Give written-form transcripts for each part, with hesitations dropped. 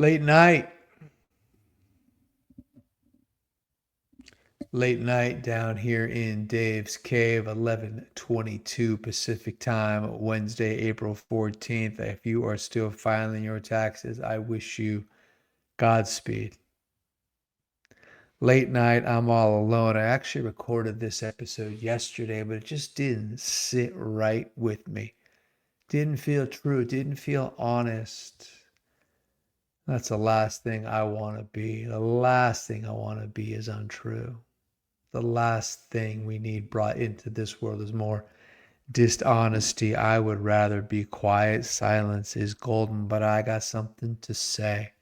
Late night. Late night down here in Dave's Cave, 11:22 Pacific Time, Wednesday, April 14th. If you are still filing your taxes, I wish you Godspeed. Late night, I'm all alone. I actually recorded this episode yesterday, but it just didn't sit right with me. Didn't feel true, didn't feel honest. That's the last thing I want to be. The last thing I want to be is untrue. The last thing we need brought into this world is more dishonesty. I would rather be quiet. Silence is golden, but I got something to say.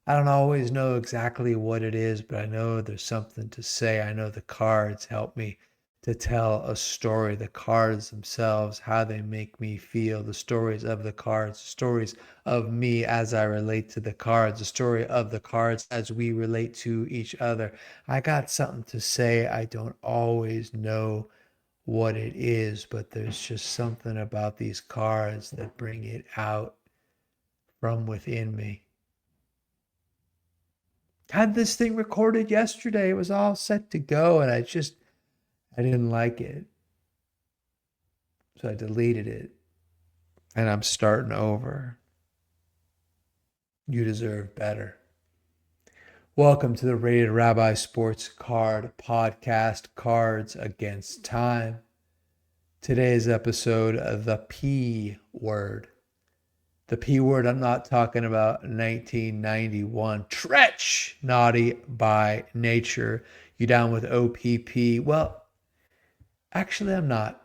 I don't always know exactly what it is, but I know there's something to say. I know the cards help me to tell a story. The cards themselves, how they make me feel, the stories of the cards, the stories of me as I relate to the cards, the story of the cards as we relate to each other. I got something to say. I don't always know what it is, but there's just something about these cards that bring it out from within me. Had this thing recorded yesterday. It was all set to go, and I didn't like it. So I deleted it, and I'm starting over. You deserve better. Welcome to the Rated Rabbi Sports Card Podcast, Cards Against Time. Today's episode, the P word. The P word, I'm not talking about 1991. Tretch, naughty by nature. You down with OPP? Well, actually, I'm not,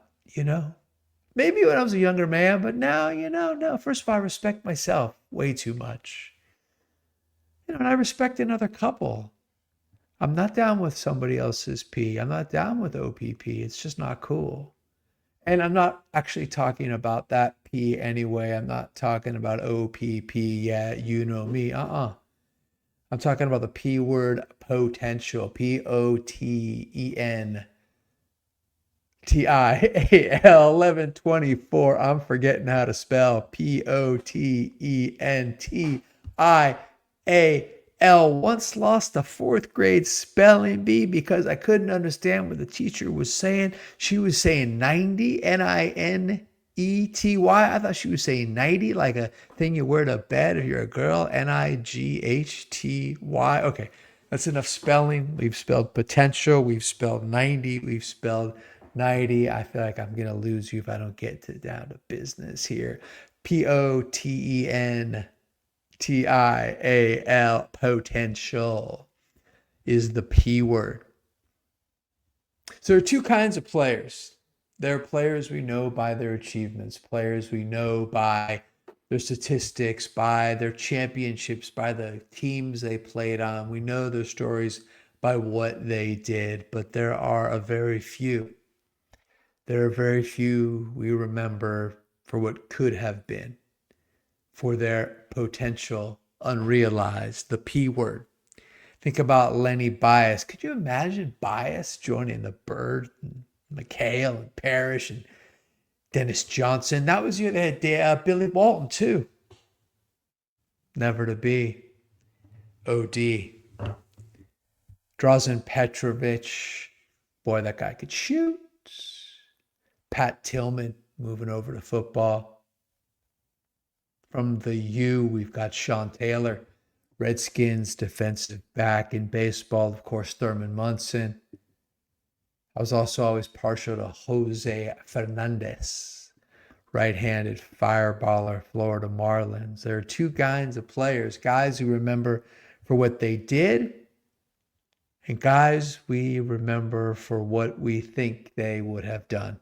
Maybe when I was a younger man, but now, no. First of all, I respect myself way too much. And I respect another couple. I'm not down with somebody else's P. I'm not down with OPP. It's just not cool. And I'm not actually talking about that P anyway. I'm not talking about OPP. Yeah, you know me. I'm talking about the P word, potential. Potential. 1124. I'm forgetting how to spell Potential. Once lost a fourth grade spelling bee because I couldn't understand what the teacher was saying. She was saying 90, Nintety. I thought she was saying 90, like a thing you wear to bed if you're a girl. Nighty. Okay, that's enough spelling. We've spelled potential. We've spelled 90. We've spelled 90. I feel like I'm going to lose you if I don't get down to business here. Potential. Potential is the P word. So there are two kinds of players. There are players we know by their achievements, players we know by their statistics, by their championships, by the teams they played on. We know their stories by what they did, but there are a very few. There are very few we remember for what could have been, for their potential unrealized, the P word. Think about Lenny Bias. Could you imagine Bias joining the Bird, and McHale, and Parrish, and Dennis Johnson? That was you. They had Billy Walton, too. Never to be. OD. Drazen Petrovic. Boy, that guy could shoot. Pat Tillman moving over to football. From the U, we've got Sean Taylor, Redskins defensive back. In baseball, of course, Thurman Munson. I was also always partial to Jose Fernandez, right-handed fireballer, Florida Marlins. There are two kinds of players, guys who remember for what they did, and guys we remember for what we think they would have done.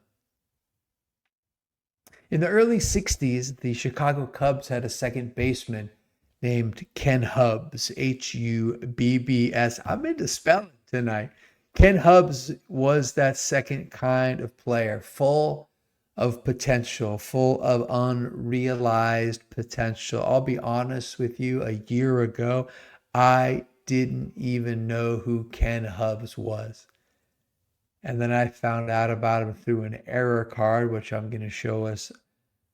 In the early 60s, the Chicago Cubs had a second baseman named Ken Hubbs, Hubbs. I'm into spelling tonight. Ken Hubbs was that second kind of player, full of potential, full of unrealized potential. I'll be honest with you, a year ago, I didn't even know who Ken Hubbs was. And then I found out about him through an error card, which I'm going to show us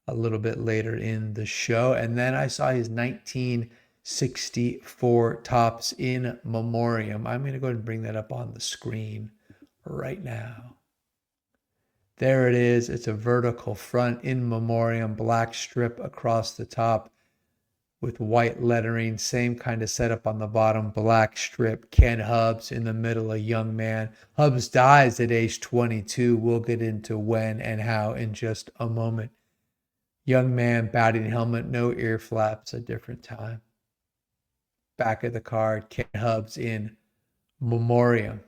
a little bit later in the show. And then I saw his 19 64 tops in memoriam. I'm going to go ahead and bring that up on the screen right now. There it is. It's a vertical front in memoriam, black strip across the top with white lettering, same kind of setup on the bottom, black strip, Ken Hubbs in the middle, a young man. Hubbs dies at age 22. We'll get into when and how in just a moment. Young man, batting helmet, no ear flaps, a different time. Back of the card, Ken Hubbs in memoriam.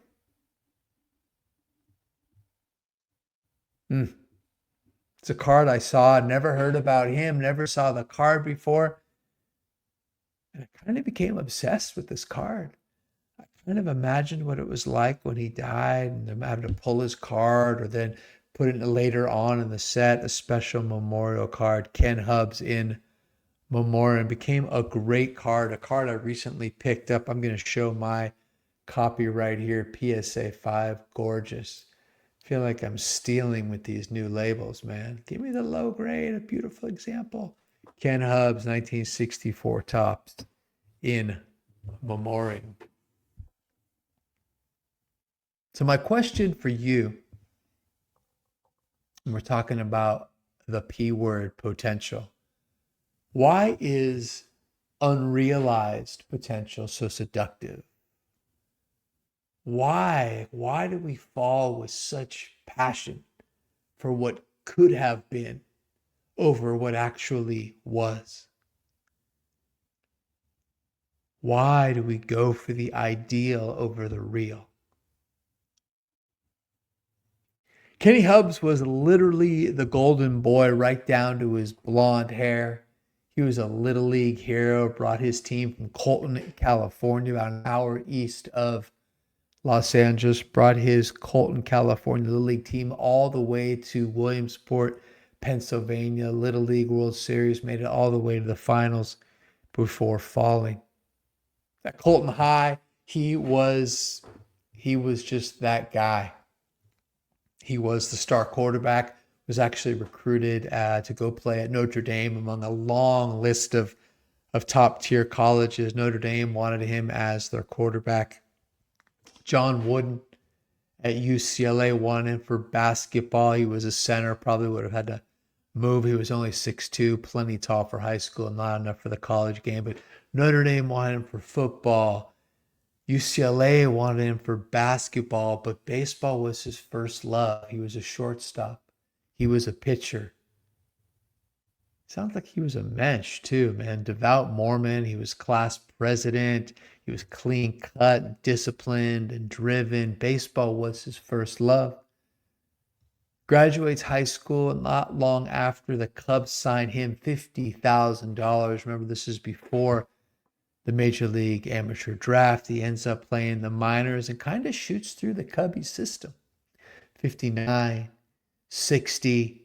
It's a card I saw, never heard about him, never saw the card before. And I kind of became obsessed with this card. I kind of imagined what it was like when he died and them having to pull his card or then put it later on in the set, a special memorial card, Ken Hubbs in memoriam. Became a great card, a card I recently picked up. I'm going to show my copy right here, PSA 5, gorgeous. Feel like I'm stealing with these new labels, man. Give me the low grade, a beautiful example. Ken Hubbs, 1964 tops in memoriam. So my question for you, and we're talking about the P word, potential. Why is unrealized potential so seductive? Why do we fall with such passion for what could have been over what actually was? Why do we go for the ideal over the real? Kenny Hubbs was literally the golden boy right down to his blonde hair. He was a little league hero, brought his team from Colton, California, about an hour east of Los Angeles, brought his Colton, California Little League team all the way to Williamsport, Pennsylvania, Little League World Series, made it all the way to the finals before falling. At Colton High, he was just that guy. He was the star quarterback, was actually recruited to go play at Notre Dame among a long list of top tier colleges. Notre Dame wanted him as their quarterback. John Wooden at UCLA wanted him for basketball. He was a center, probably would have had to move. He was only 6'2", plenty tall for high school, not enough for the college game. But Notre Dame wanted him for football. UCLA wanted him for basketball, but baseball was his first love. He was a shortstop. He was a pitcher. Sounds like he was a mensch too, man. Devout Mormon. He was class president. He was clean cut, disciplined, and driven. Baseball was his first love. Graduates high school, and not long after, the Cubs signed him $50,000. Remember, this is before the Major League Amateur Draft. He ends up playing the minors and kind of shoots through the Cubby system. 59, 60.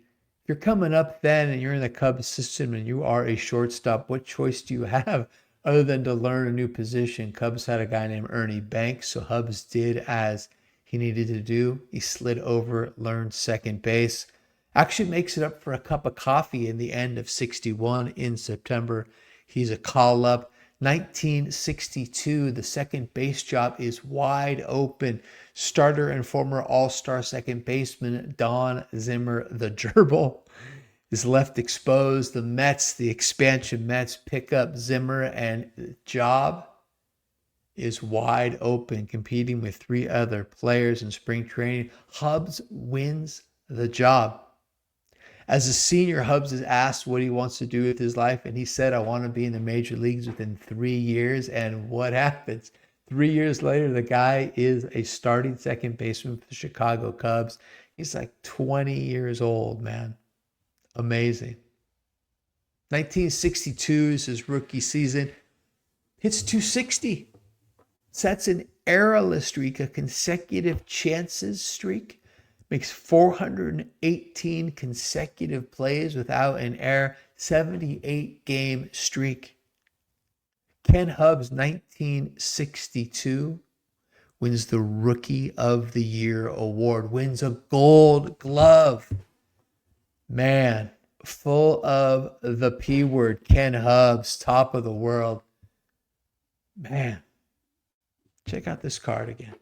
You're coming up then and you're in the Cubs system and you are a shortstop. What choice do you have other than to learn a new position? Cubs had a guy named Ernie Banks, so Hubbs did as he needed to do. He slid over, learned second base. Actually makes it up for a cup of coffee in the end of 61 in September. He's a call-up. 1962, the second base job is wide open. Starter and former all-star second baseman Don Zimmer, the gerbil, is left exposed. The Mets, the expansion Mets, pick up Zimmer, and the job is wide open, competing with three other players in spring training. Hubbs wins the job. As a senior, Hubbs is asked what he wants to do with his life, and he said, I want to be in the major leagues within 3 years. And what happens? 3 years later, the guy is a starting second baseman for the Chicago Cubs. He's like 20 years old, man. Amazing. 1962 is his rookie season. Hits 260. Sets an errorless streak, a consecutive chances streak. Makes 418 consecutive plays without an error, 78-game streak. Ken Hubbs, 1962, wins the Rookie of the Year award, wins a Gold Glove. Man, full of the P word, Ken Hubbs, top of the world. Man, check out this card again.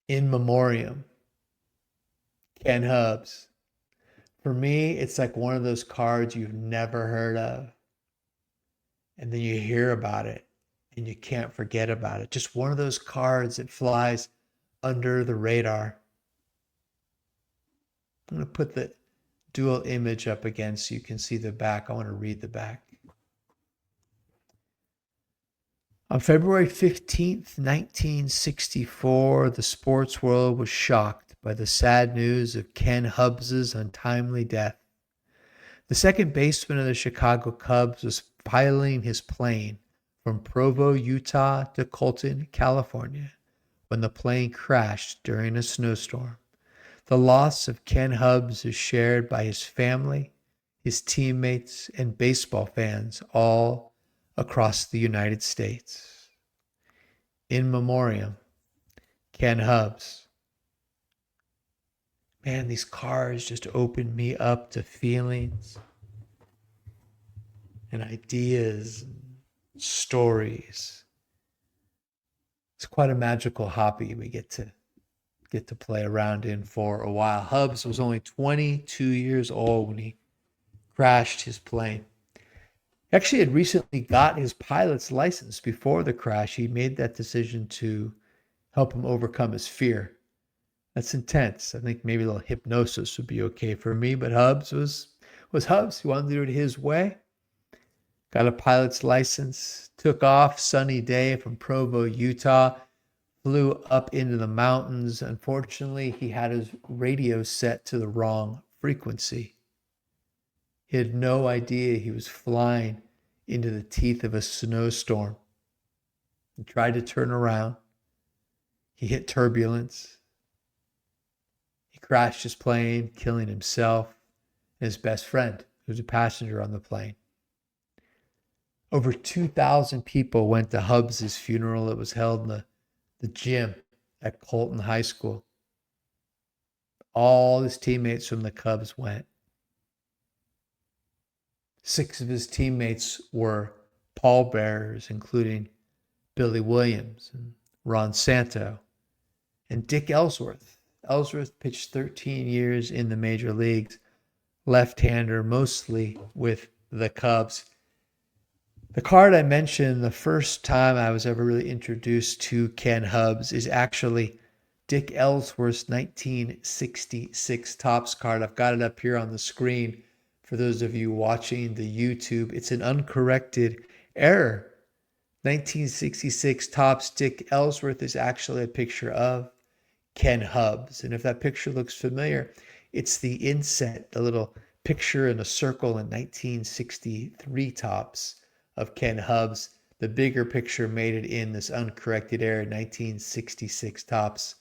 In Memoriam, Ken Hubs. For me, it's like one of those cards you've never heard of. And then you hear about it and you can't forget about it. Just one of those cards that flies under the radar. I'm going to put the dual image up again so you can see the back. I want to read the back. On February 15th, 1964, the sports world was shocked by the sad news of Ken Hubbs's untimely death. The second baseman of the Chicago Cubs was piloting his plane from Provo, Utah to Colton, California, when the plane crashed during a snowstorm. The loss of Ken Hubbs is shared by his family, his teammates, and baseball fans all across the United States. In Memoriam, Ken Hubbs. Man, these cards just opened me up to feelings and ideas and stories. It's quite a magical hobby we get to play around in for a while. Hubbs was only 22 years old when he crashed his plane. He actually had recently got his pilot's license before the crash. He made that decision to help him overcome his fear. That's intense. I think maybe a little hypnosis would be okay for me, but Hubbs was Hubbs. He wanted to do it his way. Got a pilot's license, took off, sunny day from Provo, Utah, flew up into the mountains. Unfortunately, he had his radio set to the wrong frequency. He had no idea he was flying into the teeth of a snowstorm. He tried to turn around. He hit turbulence. He crashed his plane, killing himself and his best friend, who was a passenger on the plane. Over 2,000 people went to Hubbs' funeral. It was held in the gym at Colton High School. All his teammates from the Cubs went. 6 of his teammates were pallbearers, including Billy Williams and Ron Santo and Dick Ellsworth. Ellsworth pitched 13 years in the major leagues, left-hander, mostly with the Cubs. The card I mentioned the first time I was ever really introduced to Ken Hubbs is actually Dick Ellsworth's 1966 Topps card. I've got it up here on the screen for those of you watching the YouTube. It's an uncorrected error. 1966 Topps Dick Ellsworth is actually a picture of Ken Hubbs. And if that picture looks familiar, it's the inset, the little picture in a circle in 1963 Topps of Ken Hubbs. The bigger picture made it in this uncorrected error, 1966 Topps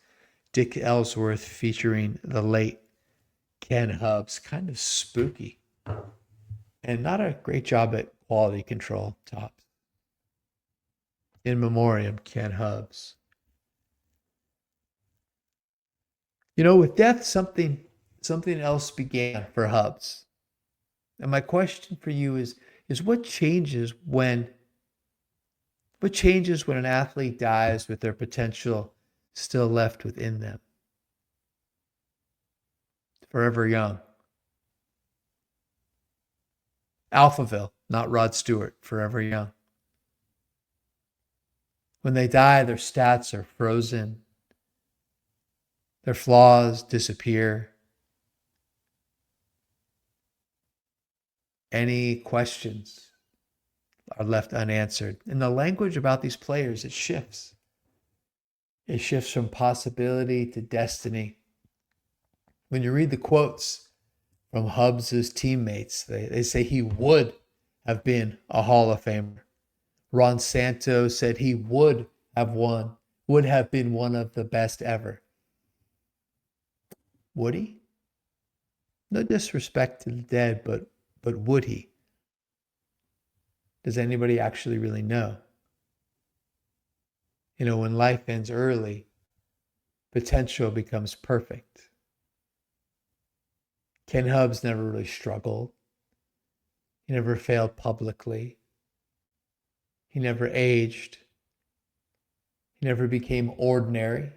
Dick Ellsworth featuring the late Ken Hubbs. Kind of spooky. And not a great job at quality control, Topps. In Memoriam, Ken Hubbs. You know, with death, something else began for Hubbs. And my question for you is what changes when an athlete dies with their potential still left within them? Forever young. Alphaville, not Rod Stewart, forever young. When they die, their stats are frozen. Their flaws disappear. Any questions are left unanswered. And the language about these players, it shifts. It shifts from possibility to destiny. When you read the quotes from Hubbs' teammates, they say he would have been a Hall of Famer. Ron Santo said he would have been one of the best ever. Would he? No disrespect to the dead, but would he? Does anybody actually really know? You know, when life ends early, potential becomes perfect. Ken Hubbs never really struggled. He never failed publicly. He never aged. He never became ordinary.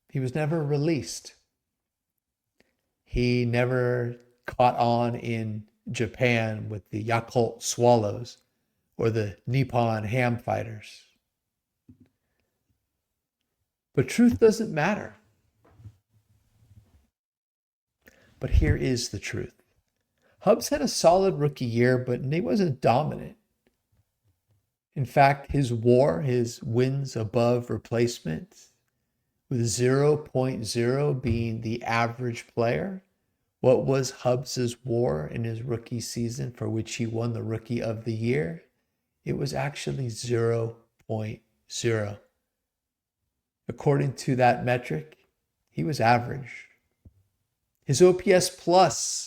He was never released. He never caught on in Japan with the Yakult Swallows or the Nippon Ham Fighters. But truth doesn't matter. But here is the truth. Hubs had a solid rookie year, but he wasn't dominant. In fact, his WAR, his wins above replacement, with 0.0 being the average player, what was Hubs's WAR in his rookie season for which he won the Rookie of the Year? It was actually 0.0. According to that metric, he was average. His OPS plus,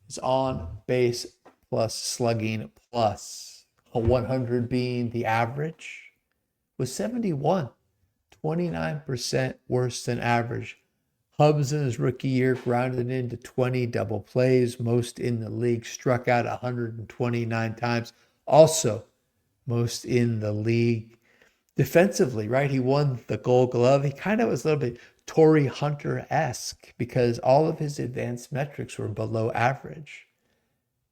his on base plus slugging plus, a 100 being the average, was 71, 29% worse than average. Hubs in his rookie year grounded into 20 double plays, most in the league, struck out 129 times, also most in the league. Defensively, right? He won the Gold Glove. He kind of was a little bit Torrey Hunter-esque because all of his advanced metrics were below average.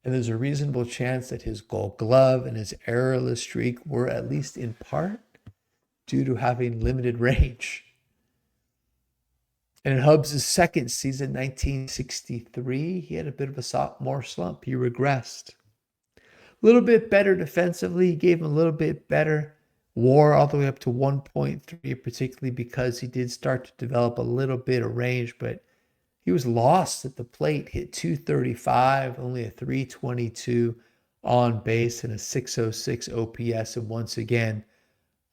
And there's a reasonable chance that his Gold Glove and his errorless streak were at least in part due to having limited range. And in Hubs' second season, 1963, he had a bit of a sophomore slump. He regressed. A little bit better defensively. He gave him a little bit better WAR all the way up to 1.3, particularly because he did start to develop a little bit of range, but he was lost at the plate, hit 235, only a 322 on base and a 606 OPS, and once again,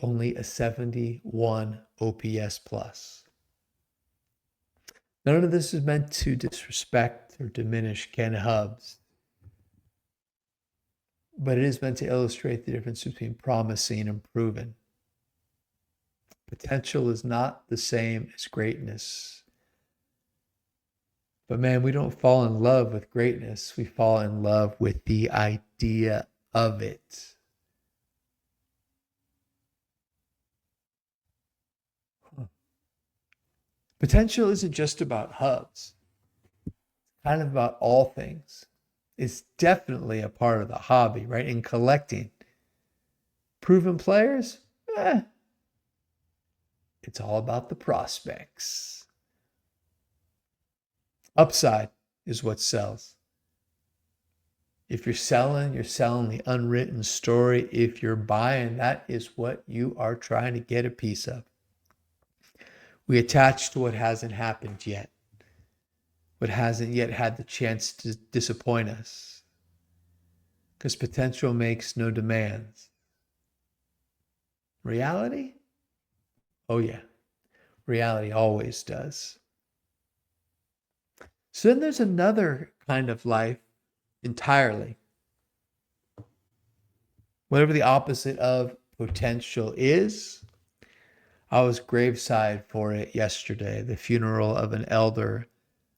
only a 71 OPS plus. None of this is meant to disrespect or diminish Ken Hubs, but it is meant to illustrate the difference between promising and proven. Potential is not the same as greatness. But man, we don't fall in love with greatness. We fall in love with the idea of it. Potential isn't just about Hubs. It's kind of about all things. It's definitely a part of the hobby, right? In collecting. Proven players? It's all about the prospects. Upside is what sells. If you're selling the unwritten story. If you're buying, that is what you are trying to get a piece of. We attach to what hasn't happened yet, what hasn't yet had the chance to disappoint us, because potential makes no demands. Reality? Oh yeah, reality always does. So then there's another kind of life entirely. Whatever the opposite of potential is, I was graveside for it yesterday. The funeral of an elder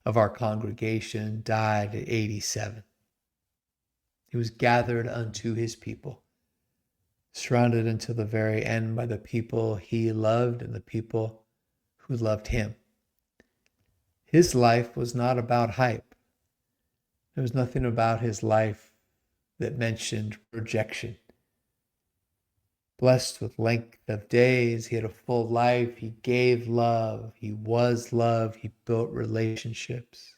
of our congregation died at 87. He was gathered unto his people, surrounded until the very end by the people he loved and the people who loved him. His life was not about hype. There was nothing about his life that mentioned rejection. Blessed with length of days, he had a full life. He gave love. He was love. He built relationships.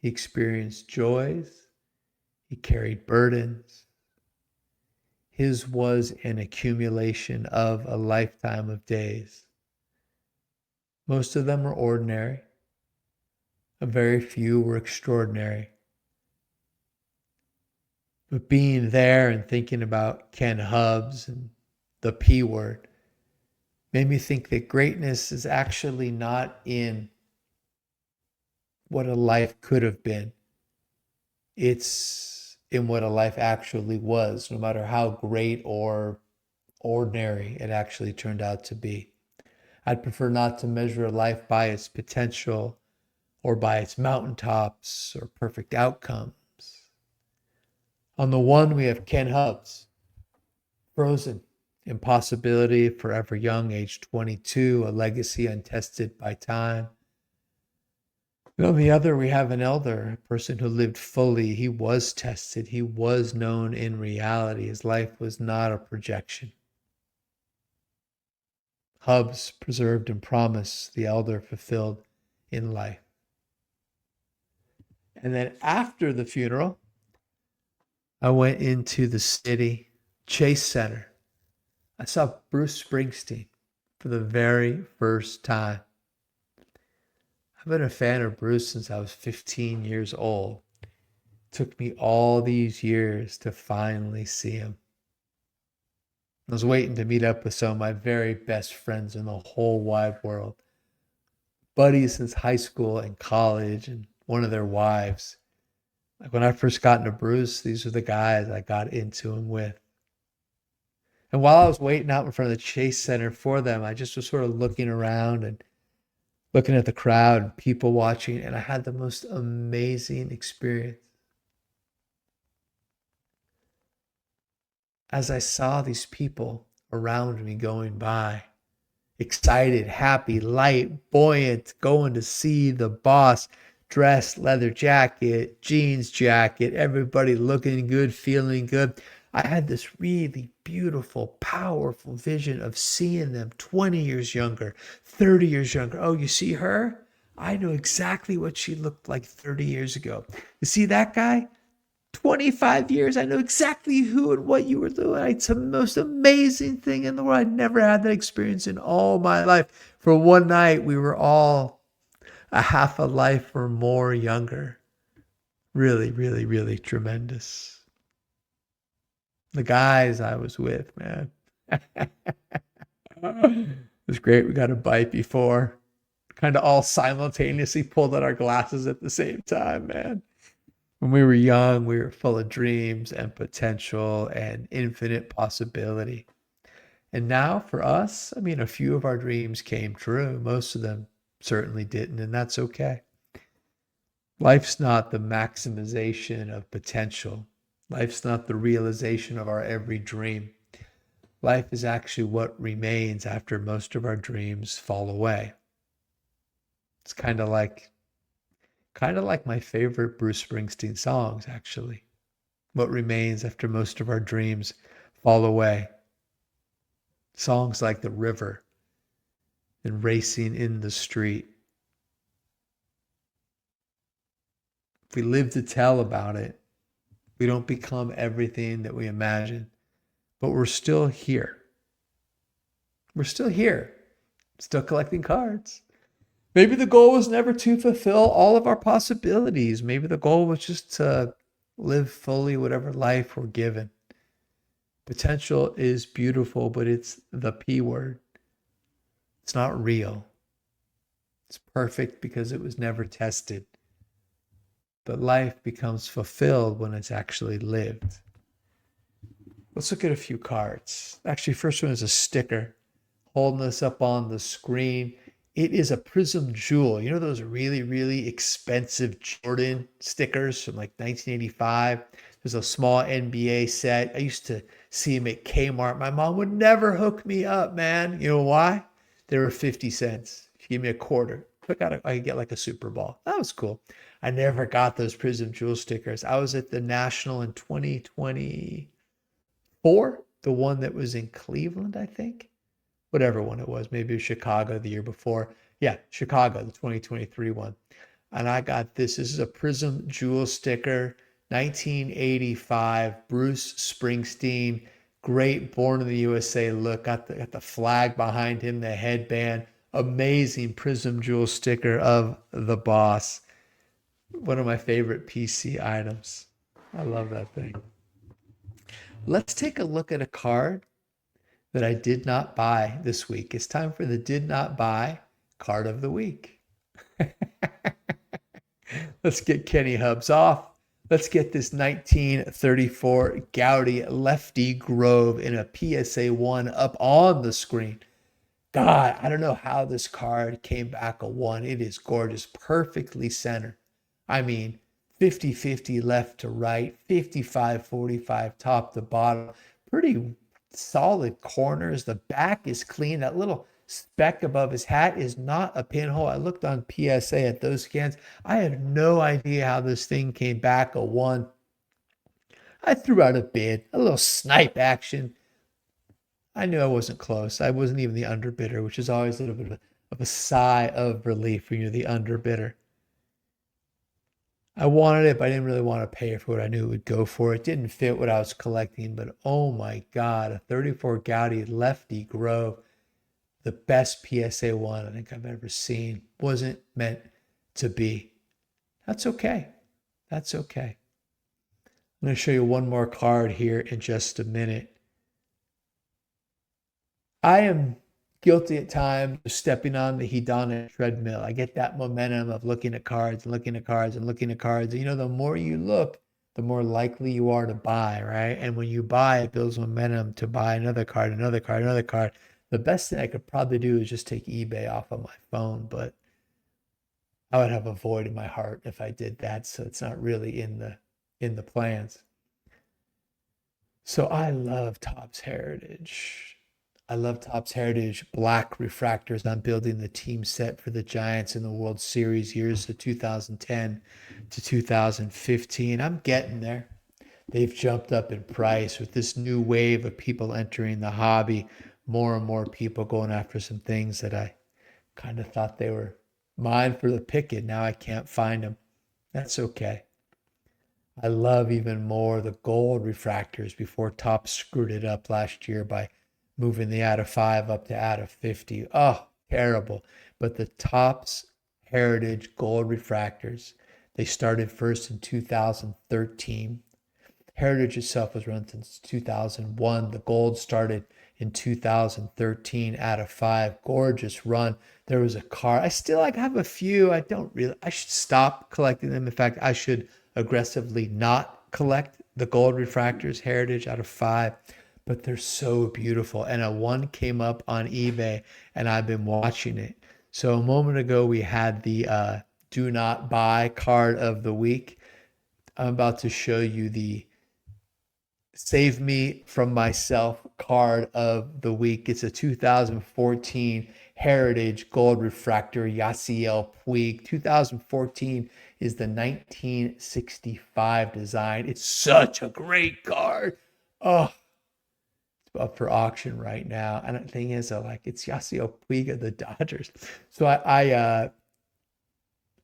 He experienced joys. He carried burdens. His was an accumulation of a lifetime of days. Most of them were ordinary. A very few were extraordinary. But being there and thinking about Ken Hubs and the P word made me think that greatness is actually not in what a life could have been. It's in what a life actually was, no matter how great or ordinary it actually turned out to be. I'd prefer not to measure a life by its potential or by its mountaintops or perfect outcomes. On the one, we have Ken Hubbs, Frozen, Impossibility, Forever Young, age 22, a legacy untested by time. And on the other, we have an elder, a person who lived fully. He was tested. He was known in reality. His life was not a projection. Hubs preserved in promise, the elder fulfilled in life. And then after the funeral, I went into the city Chase Center. I saw Bruce Springsteen for the very first time. I've been a fan of Bruce since I was 15 years old. It took me all these years to finally see him. I was waiting to meet up with some of my very best friends in the whole wide world. Buddies since high school and college, and one of their wives. Like when I first got into Bruce, these were the guys I got into him with. And while I was waiting out in front of the Chase Center for them, I just was sort of looking around and looking at the crowd and people watching, and I had the most amazing experience. As I saw these people around me going by, excited, happy, light, buoyant, going to see the boss, dressed, leather jacket, jeans jacket, everybody looking good, feeling good. I had this really beautiful, powerful vision of seeing them 20 years younger, 30 years younger. Oh, you see her? I know exactly what she looked like 30 years ago. You see that guy? 25 years. I know exactly who and what you were doing. It's the most amazing thing in the world. I never had that experience in all my life. For one night, we were all a half a life or more younger. Really, really, really tremendous. The guys I was with, man. It was great. We got a bite before. Kind of all simultaneously pulled out our glasses at the same time, man. When we were young, we were full of dreams and potential and infinite possibility. And now for us, I mean, a few of our dreams came true. Most of them certainly didn't, and that's okay. Life's not the maximization of potential. Life's not the realization of our every dream. Life is actually what remains after most of our dreams fall away. It's kind of like my favorite Bruce Springsteen songs, actually. What remains after most of our dreams fall away. Songs like The River and Racing in the Street. If we live to tell about it, we don't become everything that we imagine, but we're still here. We're still here, still collecting cards. Maybe the goal was never to fulfill all of our possibilities. Maybe the goal was just to live fully whatever life we're given. Potential is beautiful, but it's the P word. It's not real. It's perfect because it was never tested. But life becomes fulfilled when it's actually lived. Let's look at a few cards. Actually, first one is a sticker holding this up on the screen. It is a Prism Jewel. You know those really, really expensive Jordan stickers from like 1985? There's a small NBA set. I used to see them at Kmart. My mom would never hook me up, man. You know why? They were 50 cents. She gave me a quarter. I could get like a Super Bowl. That was cool. I never got those Prism Jewel stickers. I was at the National in 2024, the one that was in Cleveland, I think. Whatever one it was, maybe it was Chicago the year before. Yeah, Chicago, the 2023 one. And I got this. This is a Prism Jewel sticker, 1985, Bruce Springsteen, great Born in the USA look. Got the flag behind him, the headband. Amazing Prism Jewel sticker of the boss. One of my favorite PC items. I love that thing. Let's take a look at a card that I did not buy this week. It's time for the did not buy card of the week. Let's get Kenny Hubbs off. Let's get this 1934 Gaudy Lefty Grove in a PSA 1 up on the screen. God, I don't know how this card came back a 1. It is gorgeous, perfectly centered. I mean, 50-50 left to right, 55-45 top to bottom. Pretty solid corners. The back is clean. That little speck above his hat is not a pinhole. I looked on PSA at those scans. I had no idea how this thing came back a 1. I threw out a bid, a little snipe action. I knew I wasn't close. I wasn't even the underbidder, which is always a little bit of a sigh of relief when you're the underbidder. I wanted it, but I didn't really want to pay for what I knew it would go for. It didn't fit what I was collecting, but oh my God, a 34 Gaudi Lefty Grove, the best PSA 1 I think I've ever seen. Wasn't meant to be. That's okay. That's okay. I'm going to show you one more card here in just a minute. I am guilty at times of stepping on the hedonic treadmill. I get that momentum of looking at cards and looking at cards and looking at cards. And, you know, the more you look, the more likely you are to buy, right? And when you buy, it builds momentum to buy another card, another card, another card. The best thing I could probably do is just take eBay off of my phone, but I would have a void in my heart if I did that. So it's not really in the plans. So I love Topps Heritage. I love Topps Heritage black refractors. I'm building the team set for the Giants in the World Series years of 2010 to 2015. I'm getting there. They've jumped up in price with this new wave of people entering the hobby. More and more people going after some things that I kind of thought they were mine for the picking. Now I can't find them. That's okay. I love even more the gold refractors before Topps screwed it up last year by moving the out of 5 up to out of 50. Oh, terrible. But the Topps Heritage gold refractors, they started first in 2013. Heritage itself was run since 2001. The gold started in 2013 out of 5. Gorgeous run. There was a card. I still have a few. I should stop collecting them. In fact, I should aggressively not collect the gold refractors Heritage out of 5. But they're so beautiful. And a 1 came up on eBay, and I've been watching it. So a moment ago, we had the do not buy card of the week. I'm about to show you the save me from myself card of the week. It's a 2014 Heritage Gold Refractor Yasiel Puig. 2014 is the 1965 design. It's such a great card. Oh, up for auction right now. And the thing is, it's Yasiel Puig of the Dodgers. So I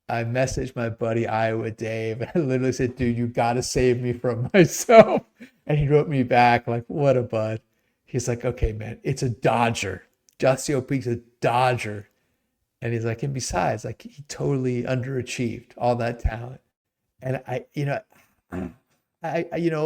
messaged my buddy Iowa Dave, and I literally said, dude, you got to save me from myself. And he wrote me back like, what a bud. He's like, okay, man, it's a Dodger. Yasiel Puig's a Dodger. And he's like, and besides, he totally underachieved all that talent. And you know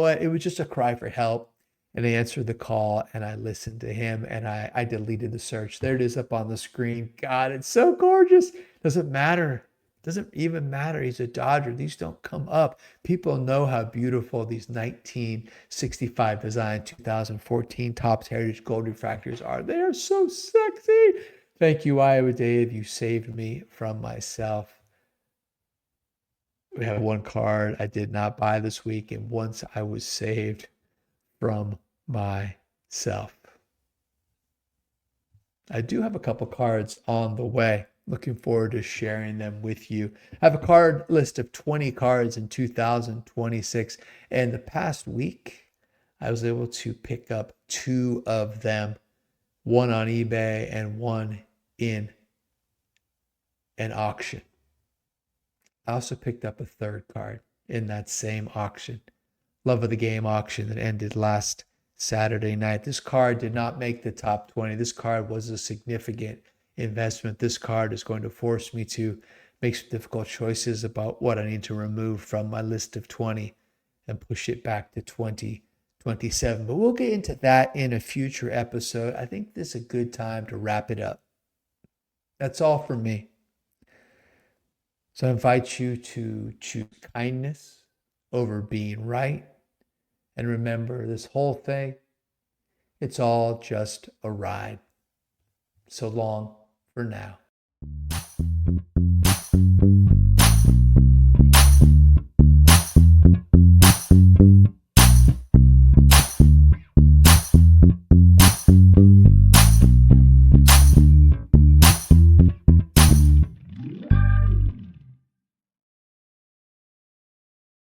what? It was just a cry for help. And I answered the call, and I listened to him, and I deleted the search. There it is up on the screen. God, it's so gorgeous. Doesn't matter. Doesn't even matter. He's a Dodger. These don't come up. People know how beautiful these 1965 design 2014 Topps Heritage Gold Refractors are. They are so sexy. Thank you, Iowa Dave. You saved me from myself. We have one card I did not buy this week, and once I was saved from myself. I do have a couple cards on the way. Looking forward to sharing them with you. I have a card list of 20 cards in 2026. And the past week, I was able to pick up 2 of them, one on eBay and one in an auction. I also picked up a 3rd card in that same auction. Love of the Game auction that ended last Saturday night. This card did not make the top 20. This card was a significant investment. This card is going to force me to make some difficult choices about what I need to remove from my list of 20 and push it back to 2027. But we'll get into that in a future episode. I think this is a good time to wrap it up. That's all from me. So I invite you to choose kindness over being right. And remember, this whole thing, it's all just a ride. So long for now.